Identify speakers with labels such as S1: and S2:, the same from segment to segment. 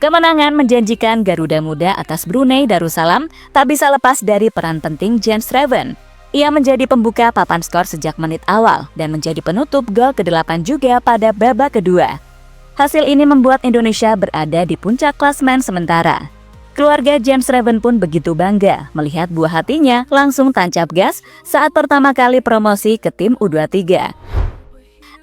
S1: Kemenangan menjanjikan Garuda Muda atas Brunei Darussalam tak bisa lepas dari peran penting Jens Schreven. Ia menjadi pembuka papan skor sejak menit awal dan menjadi penutup gol ke-8 juga pada babak kedua. Hasil ini membuat Indonesia berada di puncak klasemen sementara. Keluarga Jens Schreven pun begitu bangga melihat buah hatinya langsung tancap gas saat pertama kali promosi ke tim U23.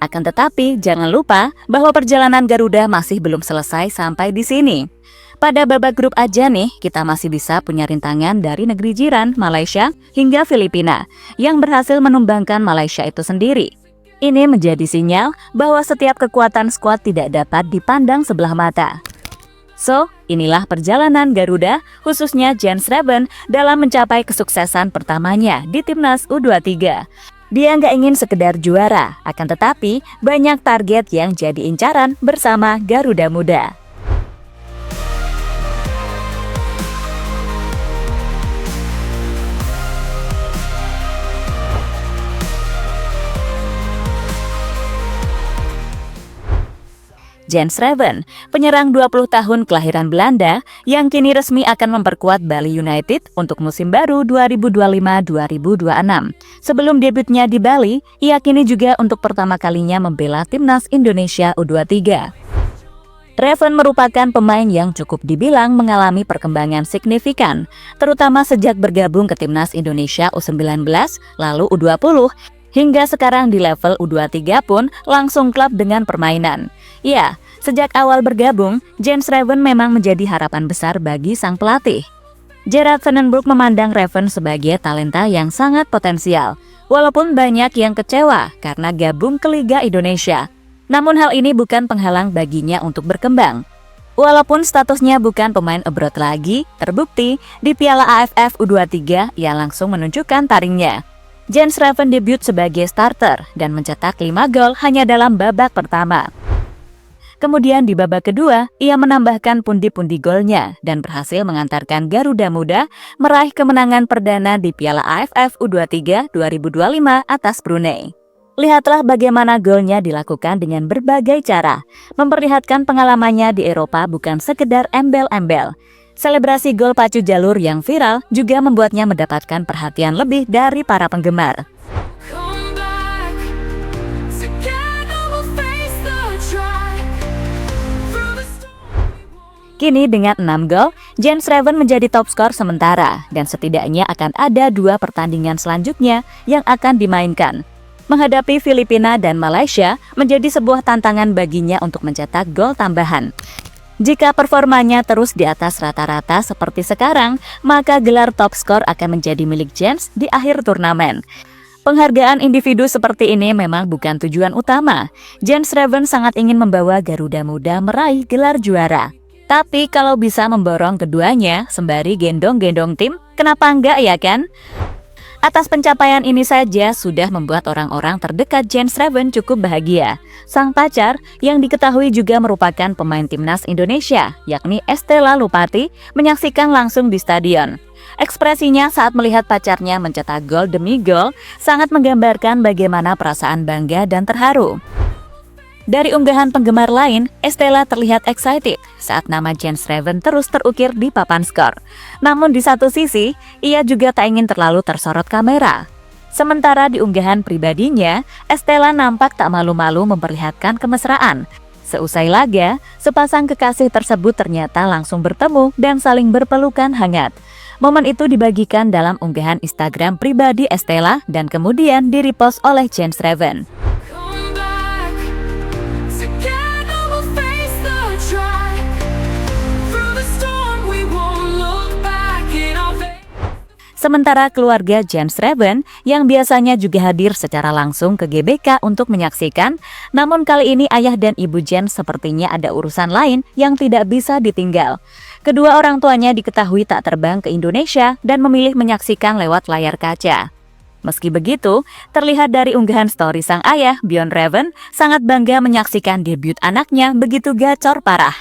S1: Akan tetapi, jangan lupa bahwa perjalanan Garuda masih belum selesai sampai di sini. Pada babak grup aja nih, kita masih bisa punya rintangan dari negeri jiran, Malaysia, hingga Filipina, yang berhasil menumbangkan Malaysia itu sendiri. Ini menjadi sinyal bahwa setiap kekuatan skuad tidak dapat dipandang sebelah mata. So, inilah perjalanan Garuda, khususnya Jens Schreven, dalam mencapai kesuksesan pertamanya di Timnas U23. Dia nggak ingin sekedar juara, akan tetapi banyak target yang jadi incaran bersama Garuda Muda. Jens Schreven, penyerang 20 tahun kelahiran Belanda yang kini resmi akan memperkuat Bali United untuk musim baru 2025-2026. Sebelum debutnya di Bali, ia kini juga untuk pertama kalinya membela Timnas Indonesia U23. Schreven merupakan pemain yang cukup dibilang mengalami perkembangan signifikan, terutama sejak bergabung ke Timnas Indonesia U19, lalu U20, hingga sekarang di level U23 pun langsung klub dengan permainan. Ya, sejak awal bergabung, Jens Schreven memang menjadi harapan besar bagi sang pelatih. Gerard Vandenbroek memandang Schreven sebagai talenta yang sangat potensial, walaupun banyak yang kecewa karena gabung ke Liga Indonesia. Namun hal ini bukan penghalang baginya untuk berkembang. Walaupun statusnya bukan pemain abroad lagi, terbukti di Piala AFF U23 ia langsung menunjukkan taringnya. Jens Schreven debut sebagai starter dan mencetak 5 gol hanya dalam babak pertama. Kemudian di babak kedua, ia menambahkan pundi-pundi golnya dan berhasil mengantarkan Garuda Muda meraih kemenangan perdana di Piala AFF U23 2025 atas Brunei. Lihatlah bagaimana golnya dilakukan dengan berbagai cara, memperlihatkan pengalamannya di Eropa bukan sekedar embel-embel. Selebrasi gol pacu jalur yang viral juga membuatnya mendapatkan perhatian lebih dari para penggemar. Kini dengan 6 gol, Jens Schreven menjadi top skor sementara dan setidaknya akan ada 2 pertandingan selanjutnya yang akan dimainkan. Menghadapi Filipina dan Malaysia menjadi sebuah tantangan baginya untuk mencetak gol tambahan. Jika performanya terus di atas rata-rata seperti sekarang, maka gelar top skor akan menjadi milik Jens di akhir turnamen. Penghargaan individu seperti ini memang bukan tujuan utama. Jens Schreven sangat ingin membawa Garuda Muda meraih gelar juara. Tapi kalau bisa memborong keduanya sembari gendong-gendong tim, kenapa enggak ya kan? Atas pencapaian ini saja sudah membuat orang-orang terdekat Jens Schreven cukup bahagia. Sang pacar yang diketahui juga merupakan pemain Timnas Indonesia, yakni Estela Lupati, menyaksikan langsung di stadion. Ekspresinya saat melihat pacarnya mencetak gol demi gol sangat menggambarkan bagaimana perasaan bangga dan terharu. Dari unggahan penggemar lain, Estela terlihat excited saat nama Jens Schreven terus terukir di papan skor. Namun di satu sisi, ia juga tak ingin terlalu tersorot kamera. Sementara di unggahan pribadinya, Estela nampak tak malu-malu memperlihatkan kemesraan. Seusai laga, sepasang kekasih tersebut ternyata langsung bertemu dan saling berpelukan hangat. Momen itu dibagikan dalam unggahan Instagram pribadi Estela dan kemudian di-repost oleh Jens Schreven. Sementara keluarga Jens Schreven yang biasanya juga hadir secara langsung ke GBK untuk menyaksikan, namun kali ini ayah dan ibu Jens sepertinya ada urusan lain yang tidak bisa ditinggal. Kedua orang tuanya diketahui tak terbang ke Indonesia dan memilih menyaksikan lewat layar kaca. Meski begitu, terlihat dari unggahan story sang ayah, Bjorn Raven, sangat bangga menyaksikan debut anaknya begitu gacor parah.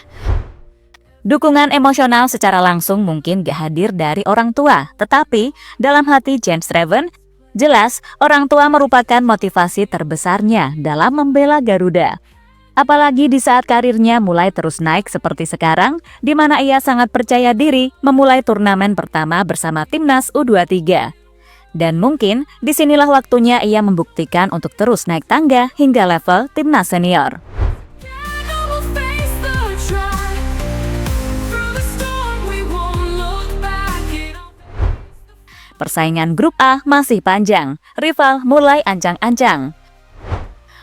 S1: Dukungan emosional secara langsung mungkin gak hadir dari orang tua, tetapi dalam hati Jens Schreven, jelas orang tua merupakan motivasi terbesarnya dalam membela Garuda. Apalagi di saat karirnya mulai terus naik seperti sekarang, di mana ia sangat percaya diri memulai turnamen pertama bersama timnas U23. Dan mungkin disinilah waktunya ia membuktikan untuk terus naik tangga hingga level timnas senior. Persaingan grup A masih panjang, rival mulai ancang-ancang.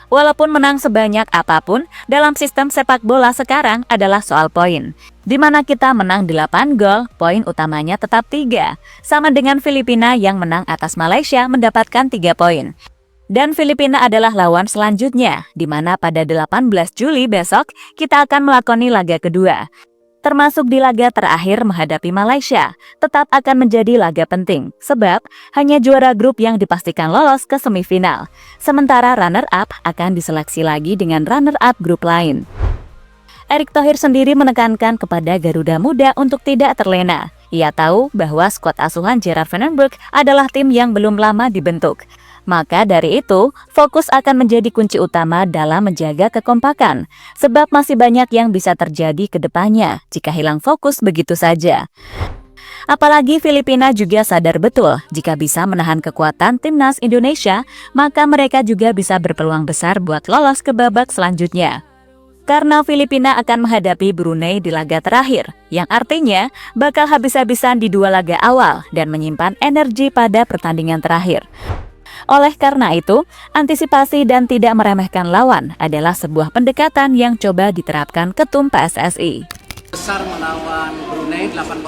S1: Walaupun menang sebanyak apapun, dalam sistem sepak bola sekarang adalah soal poin. Di mana kita menang 8 gol, poin utamanya tetap 3. Sama dengan Filipina yang menang atas Malaysia mendapatkan 3 poin. Dan Filipina adalah lawan selanjutnya, di mana pada 18 Juli besok kita akan melakoni laga kedua. Termasuk di laga terakhir menghadapi Malaysia, tetap akan menjadi laga penting, sebab hanya juara grup yang dipastikan lolos ke semifinal. Sementara runner-up akan diseleksi lagi dengan runner-up grup lain. Erick Thohir sendiri menekankan kepada Garuda Muda untuk tidak terlena. Ia tahu bahwa skuad asuhan Gerard Van den Broek adalah tim yang belum lama dibentuk. Maka dari itu, fokus akan menjadi kunci utama dalam menjaga kekompakan, sebab masih banyak yang bisa terjadi ke depannya jika hilang fokus begitu saja. Apalagi Filipina juga sadar betul jika bisa menahan kekuatan timnas Indonesia, maka mereka juga bisa berpeluang besar buat lolos ke babak selanjutnya. Karena Filipina akan menghadapi Brunei di laga terakhir, yang artinya bakal habis-habisan di 2 laga awal dan menyimpan energi pada pertandingan terakhir. Oleh karena itu, antisipasi dan tidak meremehkan lawan adalah sebuah pendekatan yang coba diterapkan Ketum PSSI.
S2: Besar melawan Brunei 8-0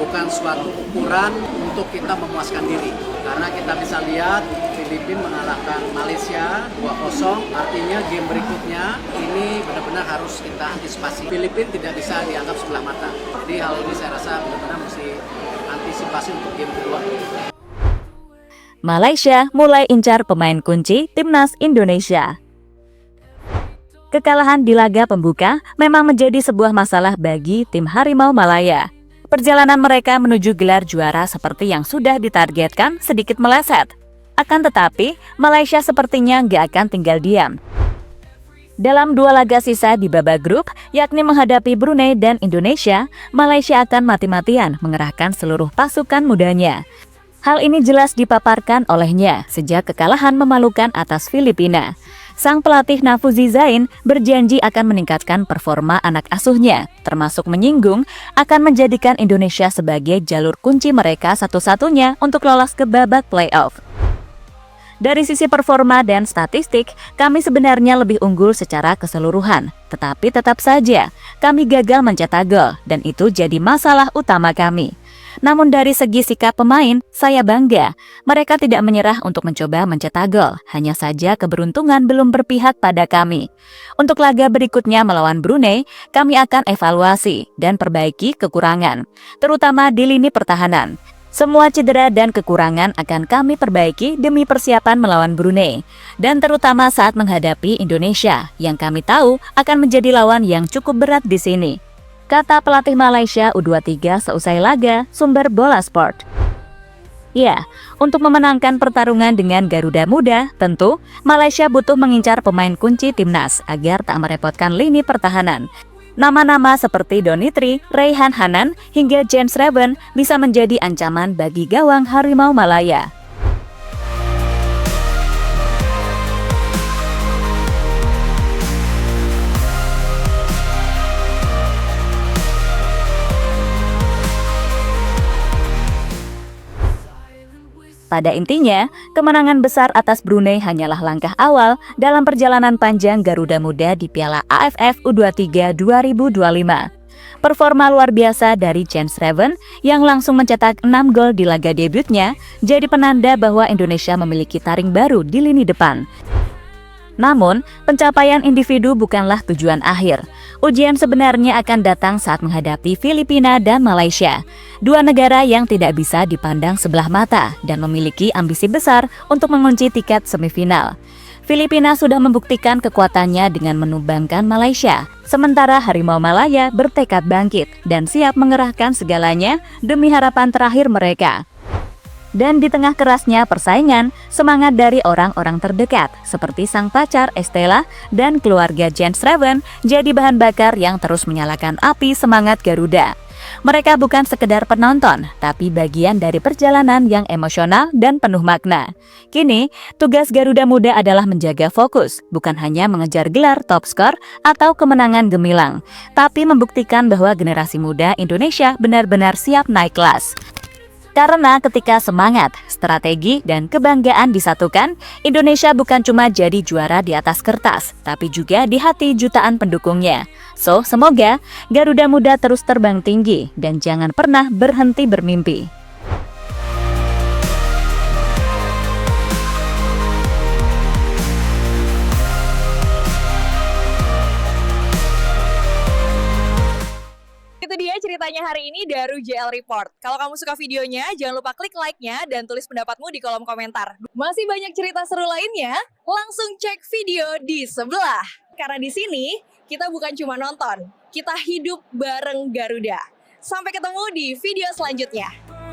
S2: bukan suatu ukuran untuk kita memuaskan diri. Karena kita bisa lihat Filipina mengalahkan Malaysia 2-0, artinya game berikutnya ini benar-benar harus kita antisipasi. Filipina tidak bisa dianggap sebelah mata. Jadi hal ini saya rasa benar-benar mesti antisipasi untuk game kedua.
S1: Malaysia mulai incar pemain kunci timnas Indonesia. Kekalahan di laga pembuka memang menjadi sebuah masalah bagi tim Harimau Malaya. Perjalanan mereka menuju gelar juara seperti yang sudah ditargetkan sedikit meleset. Akan tetapi, Malaysia sepertinya nggak akan tinggal diam. Dalam 2 laga sisa di babak grup, yakni menghadapi Brunei dan Indonesia, Malaysia akan mati-matian mengerahkan seluruh pasukan mudanya. Hal ini jelas dipaparkan olehnya sejak kekalahan memalukan atas Filipina. Sang pelatih Nafuzi Zain berjanji akan meningkatkan performa anak asuhnya, termasuk menyinggung akan menjadikan Indonesia sebagai jalur kunci mereka satu-satunya untuk lolos ke babak playoff. Dari sisi performa dan statistik, kami sebenarnya lebih unggul secara keseluruhan. Tetapi tetap saja, kami gagal mencetak gol dan itu jadi masalah utama kami. Namun dari segi sikap pemain, saya bangga. Mereka tidak menyerah untuk mencoba mencetak gol. Hanya saja keberuntungan belum berpihak pada kami. Untuk laga berikutnya melawan Brunei, kami akan evaluasi dan perbaiki kekurangan, terutama di lini pertahanan. Semua cedera dan kekurangan akan kami perbaiki demi persiapan melawan Brunei. Dan terutama saat menghadapi Indonesia, yang kami tahu akan menjadi lawan yang cukup berat di sini. Kata pelatih Malaysia U23 seusai laga, sumber Bola Sport. Ya, untuk memenangkan pertarungan dengan Garuda Muda, tentu Malaysia butuh mengincar pemain kunci timnas agar tak merepotkan lini pertahanan. Nama-nama seperti Donitri, Raihan Hanan, hingga James Raven bisa menjadi ancaman bagi gawang Harimau Malaya. Pada intinya, kemenangan besar atas Brunei hanyalah langkah awal dalam perjalanan panjang Garuda Muda di Piala AFF U23 2025. Performa luar biasa dari James Raven yang langsung mencetak 6 gol di laga debutnya jadi penanda bahwa Indonesia memiliki taring baru di lini depan. Namun, pencapaian individu bukanlah tujuan akhir. Ujian sebenarnya akan datang saat menghadapi Filipina dan Malaysia, 2 negara yang tidak bisa dipandang sebelah mata dan memiliki ambisi besar untuk mengunci tiket semifinal. Filipina sudah membuktikan kekuatannya dengan menumbangkan Malaysia, sementara Harimau Malaya bertekad bangkit dan siap mengerahkan segalanya demi harapan terakhir mereka. Dan di tengah kerasnya persaingan, semangat dari orang-orang terdekat seperti sang pacar Estella dan keluarga Jens Raven jadi bahan bakar yang terus menyalakan api semangat Garuda. Mereka bukan sekedar penonton, tapi bagian dari perjalanan yang emosional dan penuh makna. Kini, tugas Garuda Muda adalah menjaga fokus, bukan hanya mengejar gelar top skor atau kemenangan gemilang, tapi membuktikan bahwa generasi muda Indonesia benar-benar siap naik kelas. Karena ketika semangat, strategi, dan kebanggaan disatukan, Indonesia bukan cuma jadi juara di atas kertas, tapi juga di hati jutaan pendukungnya. So, semoga Garuda Muda terus terbang tinggi dan jangan pernah berhenti bermimpi.
S3: Itu dia ceritanya hari ini dari JL Report. Kalau kamu suka videonya, jangan lupa klik like-nya dan tulis pendapatmu di kolom komentar. Masih banyak cerita seru lainnya, langsung cek video di sebelah. Karena di sini, kita bukan cuma nonton, kita hidup bareng Garuda. Sampai ketemu di video selanjutnya.